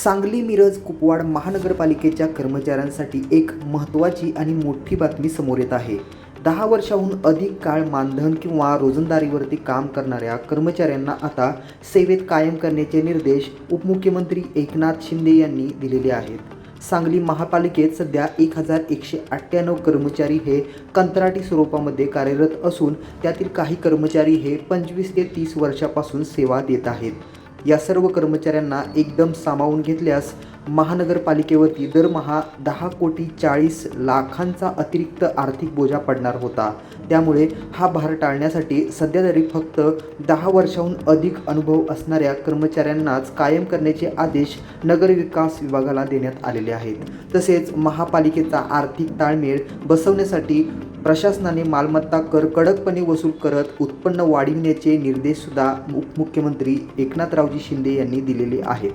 सांगली, मिरज, कुपवाड महानगरपालिकेच्या कर्मचाऱ्यांसाठी एक महत्त्वाची आणि मोठी बातमी समोर येत आहे. 10 वर्षांहून अधिक काळ मानधन किंवा रोजंदारीवरती काम करणाऱ्या कर्मचाऱ्यांना आता सेवेत कायम करण्याचे निर्देश उपमुख्यमंत्री एकनाथ शिंदे यांनी दिलेले आहेत. सांगली महापालिकेत सध्या 1198 कर्मचारी हे कंत्राटी स्वरूपामध्ये कार्यरत असून त्यातील काही कर्मचारी हे 25 ते 30 वर्षापासून सेवा देत आहेत. या सर्व कर्मचाऱ्यांना एकदम सामावून घेतल्यास महानगरपालिकेवरती दरमहा 10,40,00,000 अतिरिक्त आर्थिक बोजा पडणार होता. त्यामुळे हा भार टाळण्यासाठी सध्या तरी फक्त 10 वर्षांहून अधिक अनुभव असणाऱ्या कर्मचाऱ्यांनाच कायम करण्याचे आदेश नगरविकास विभागाला देण्यात आलेले आहेत. तसेच महापालिकेचा आर्थिक ताळमेळ बसवण्यासाठी प्रशासनाने मालमत्ता कर कडकपणे वसूल करत उत्पन्न वाढविण्याचे निर्देशसुद्धा उपमुख्यमंत्री एकनाथरावजी शिंदे यांनी दिलेले आहेत.